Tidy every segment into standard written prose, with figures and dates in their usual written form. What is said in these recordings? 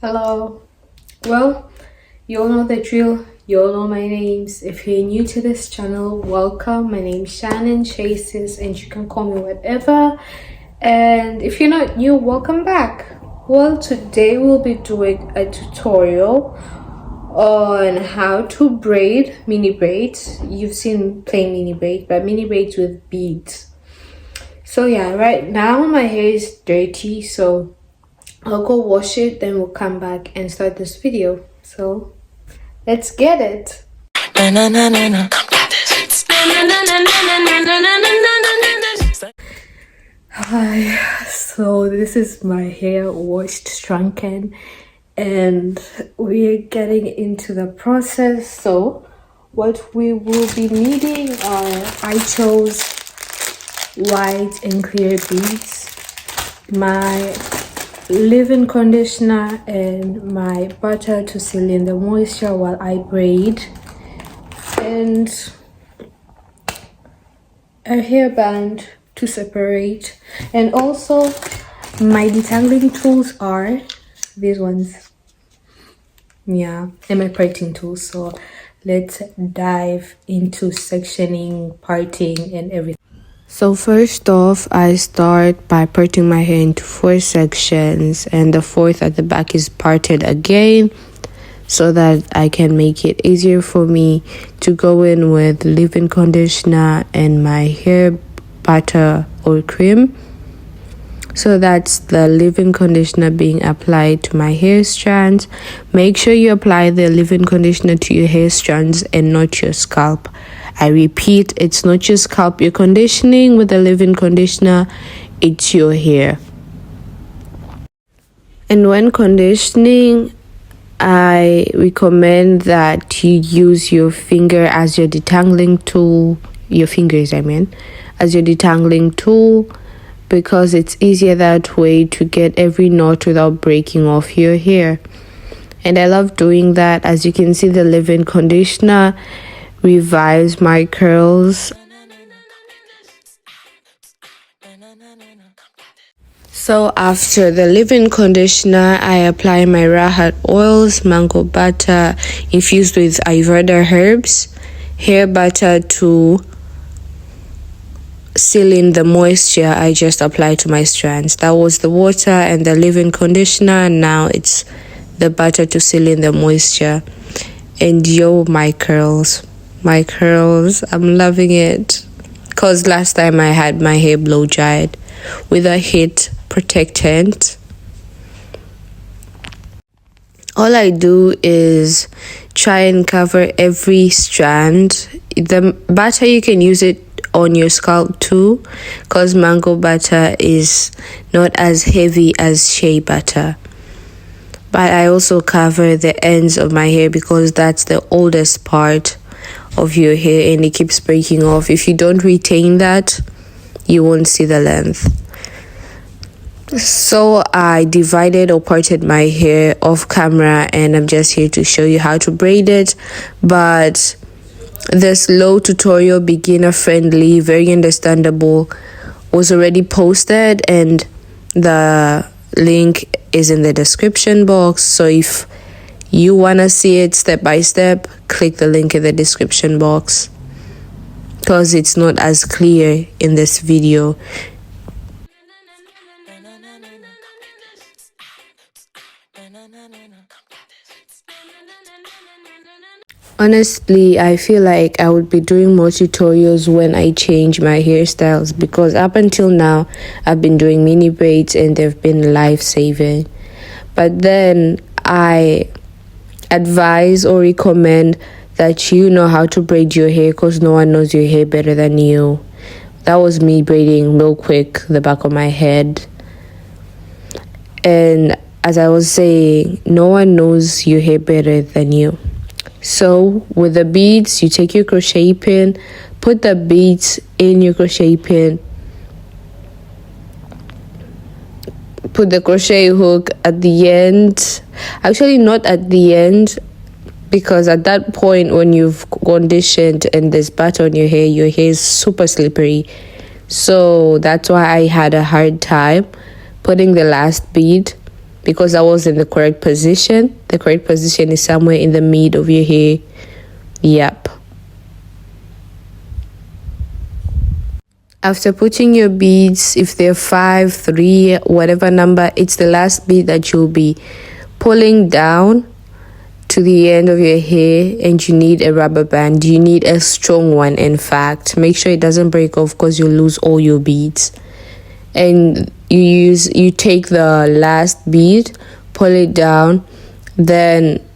Hello. Well, you all know the drill. You all know my names. If you're new to this channel, welcome. My name's Shannon Chases, and you can call me whatever. And if you're not new, welcome back. Well, today we'll be doing a tutorial on how to braid mini braids. You've seen plain mini braids, but mini braids with beads. So yeah, right now my hair is dirty, so I'll go wash it, then we'll come back and start this video. So let's get it. Hi, so this is my hair washed, shrunken, and we're getting into the process. So what we will be needing are, I chose white and clear beads, my leave-in conditioner, and my butter to seal in the moisture while I braid, and a hairband to separate. And also my detangling tools are these ones, yeah, and my parting tools. So let's dive into sectioning, parting, and everything. So first off, I start by parting my hair into 4 sections, and the 4th at the back is parted again so that I can make it easier for me to go in with leave-in conditioner and my hair butter or cream. So that's the leave-in conditioner being applied to my hair strands. Make sure you apply the leave-in conditioner to your hair strands and not your scalp. I repeat, it's not your scalp you're conditioning with the leave-in conditioner, it's your hair. And when conditioning, I recommend that you use your finger as your detangling tool, your fingers as your detangling tool, because it's easier that way to get every knot without breaking off your hair. And I love doing that. As you can see, the leave-in conditioner revives my curls. So after the leave-in conditioner, I apply my rahat oils, mango butter infused with Ayurveda herbs, hair butter to seal in the moisture I just applied to my strands. That was the water and the leave-in conditioner, and now it's the butter to seal in the moisture. And yo, my curls, I'm loving it, because last time I had my hair blow dried with a heat protectant. All I do is try and cover every strand. The butter, you can use it on your scalp too, because mango butter is not as heavy as shea butter. But I also cover the ends of my hair because that's the oldest part of your hair and it keeps breaking off. If you don't retain that, you won't see the length. So I divided or parted my hair off camera, and I'm just here to show you how to braid it. But this low tutorial, beginner friendly, very understandable, was already posted, and the link is in the description box. So if you want to see it step by step, click the link in the description box, because it's not as clear in this video. Honestly, I feel like I would be doing more tutorials when I change my hairstyles, because up until now I've been doing mini braids and they've been life-saving. But then I advise or recommend that you know how to braid your hair, because no one knows your hair better than you. That was me braiding real quick the back of my head. And as I was saying, no one knows your hair better than you. So with the beads, you take your crochet pin, put the beads in your crochet pin, put the crochet hook at the end. Actually, not at the end, because at that point when you've conditioned and there's butter on your hair is super slippery. So that's why I had a hard time putting the last bead because that was in the correct position. The correct position is somewhere in the mid of your hair. Yep. After putting your beads, if they're 5, 3, whatever number, it's the last bead that you'll be pulling down to the end of your hair, and you need a rubber band. You need a strong one, in fact. Make sure it doesn't break off because you'll lose all your beads. And you take the last bead, pull it down, then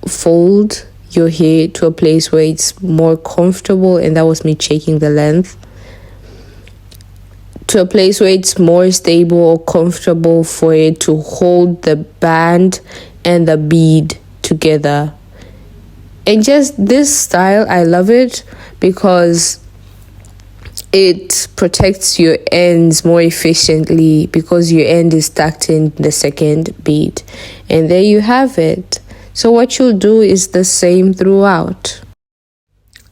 fold your hair to a place where it's more comfortable, and that was me checking the length, to a place where it's more stable or comfortable for it to hold the band and the bead together. And just this style, I love it because it protects your ends more efficiently, because your end is tucked in the second bead. And there you have it. So what you'll do is the same throughout.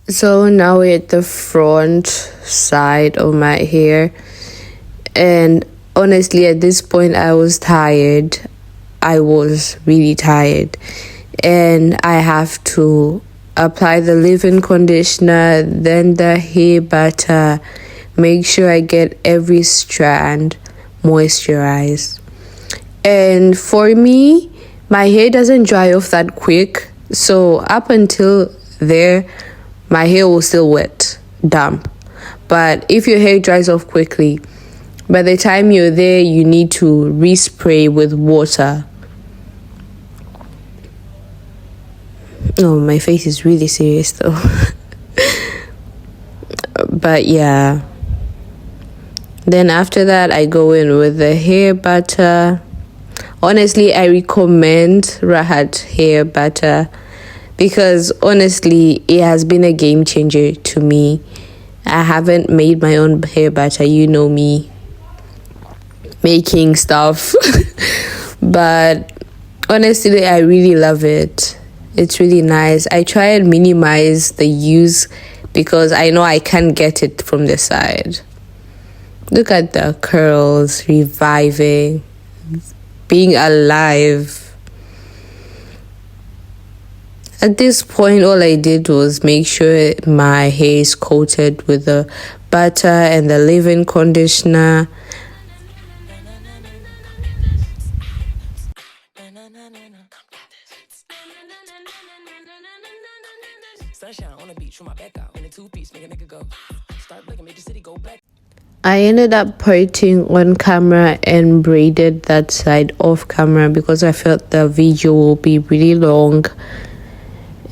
So now we're at the front side of my hair, and honestly at this point I was tired. I was really tired, and I have to apply the leave-in conditioner, then the hair butter, make sure I get every strand moisturized. And for me, my hair doesn't dry off that quick, so up until there my hair will still wet, damp. But if your hair dries off quickly, by the time you're there, you need to respray with water. Oh, my face is really serious though. But yeah. Then after that, I go in with the hair butter. Honestly, I recommend Rahat hair butter because honestly, it has been a game changer to me. I haven't made my own hair butter. You know me making stuff. But honestly, I really love it. It's really nice. I try and minimize the use because I know I can't get it from the side. Look at the curls reviving, being alive. At this point, all I did was make sure my hair is coated with the butter and the leave-in conditioner. I ended up parting on camera and braided that side off camera because I felt the video will be really long.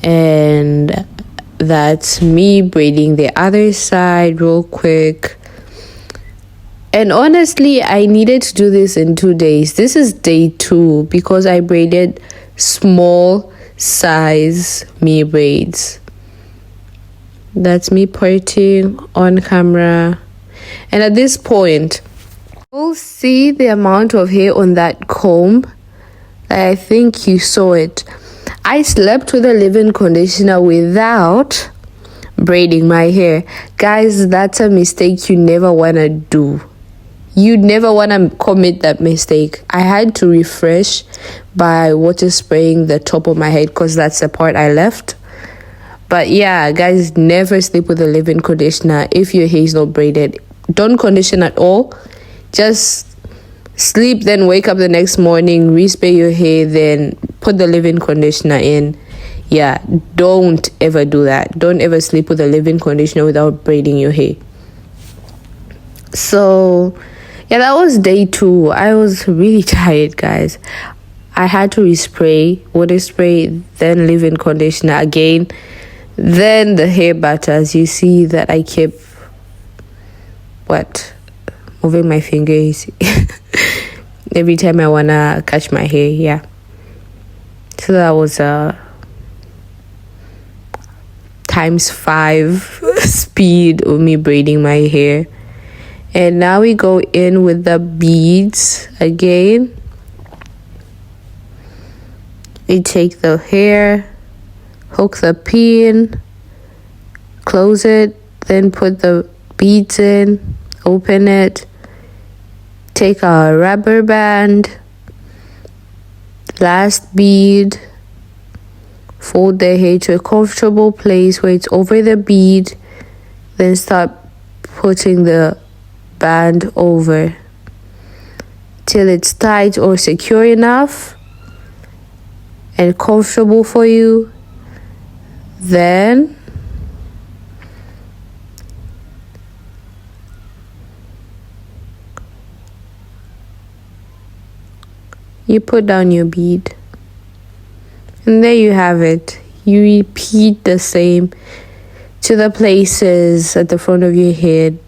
And that's me braiding the other side real quick. And honestly, I needed to do this in 2 days. This is day 2 because I braided small size me braids. That's me parting on camera. And at this point, you'll see the amount of hair on that comb. I think you saw it. I slept with a leave-in conditioner without braiding my hair. Guys, that's a mistake you never want to do. You never want to commit that mistake. I had to refresh by water spraying the top of my head because that's the part I left. But yeah, guys, never sleep with a leave-in conditioner if your hair is not braided. Don't condition at all. Just sleep, then wake up the next morning, respray your hair, then put the leave-in conditioner in. Yeah, don't ever do that. Don't ever sleep with a leave-in conditioner without braiding your hair. So yeah, that was day 2. I was really tired, guys. I had to respray, water spray, then leave-in conditioner again, then the hair butter. As you see that I kept moving my fingers every time I wanna catch my hair. Yeah, so that was times 5 speed of me braiding my hair. And now we go in with the beads again. We take the hair, hook the pin, close it, then put the beads in, open it, take a rubber band, Last bead. Fold the hair to a comfortable place where it's over the bead. Then start putting the band over till it's tight or secure enough and comfortable for you. Then you put down your bead. And there you have it. You repeat the same to the places at the front of your head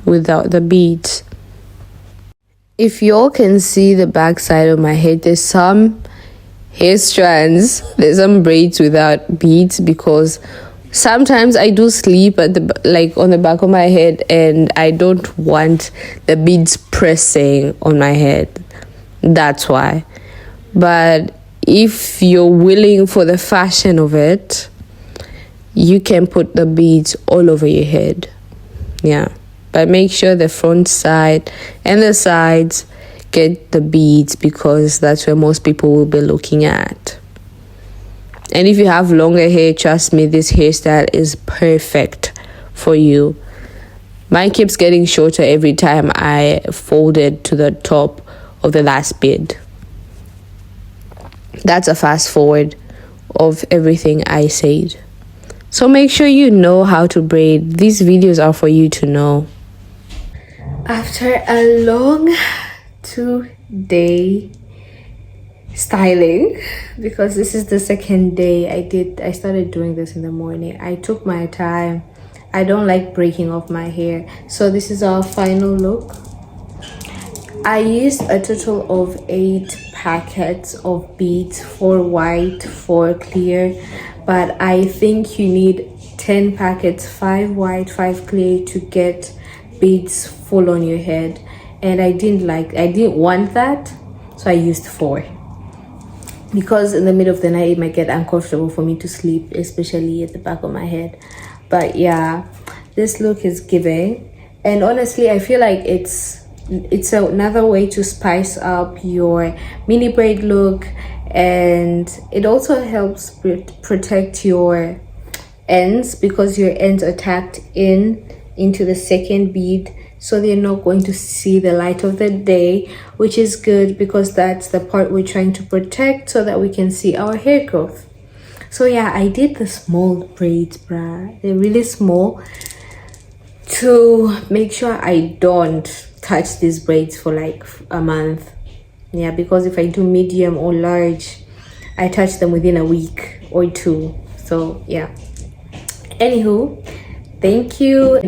without the beads. If y'all can see the back side of my head, there's some hair strands, there's some braids without beads, because sometimes I do sleep at the on the back of my head, and I don't want the beads pressing on my head. That's why. But if you're willing for the fashion of it, you can put the beads all over your head. Yeah, but make sure the front side and the sides get the beads, because that's where most people will be looking at. And if you have longer hair, trust me, this hairstyle is perfect for you. Mine keeps getting shorter every time I fold it to the top of the last bead. That's a fast forward of everything I said. So make sure you know how to braid. These videos are for you to know. After a long 2-day styling, because this is the second day I started doing this in the morning. I took my time. I don't like breaking off my hair. So this is our final look. I used a total of 8 packets of beads, 4 white, 4 clear, but I think you need 10 packets, 5 white, 5 clear to get beads full on your head. And I didn't want that, so I used 4, because in the middle of the night it might get uncomfortable for me to sleep, especially at the back of my head. But yeah, this look is giving, and honestly I feel like it's another way to spice up your mini braid look, and it also helps protect your ends, because your ends are tacked into the second bead, so they're not going to see the light of the day, which is good, because that's the part we're trying to protect, so that we can see our hair growth. So yeah, I did the small braids, bruh. They're really small, to make sure I don't touch these braids for like a month. Yeah, because if I do medium or large, I touch them within a week or 2. So yeah, anywho, thank you.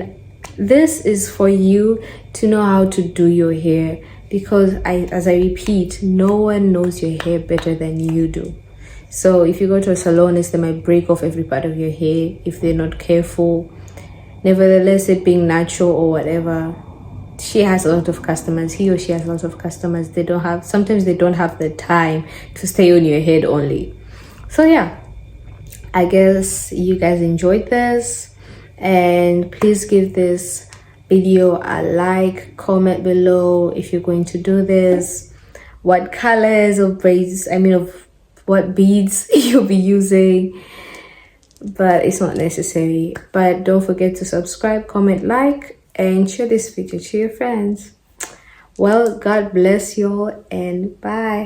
This is for you to know how to do your hair, because as I repeat, no one knows your hair better than you do. So if you go to a salonist, they might break off every part of your hair if they're not careful. Nevertheless, it being natural or whatever, she has a lot of customers. He or she has a lot of customers. Sometimes they don't have the time to stay on your head only. So yeah, I guess you guys enjoyed this, and please give this video a like. Comment below if you're going to do this, what colors of braids, of what beads you'll be using. But it's not necessary. But don't forget to subscribe, comment, like, and share this video to your friends. Well, God bless you all, and bye.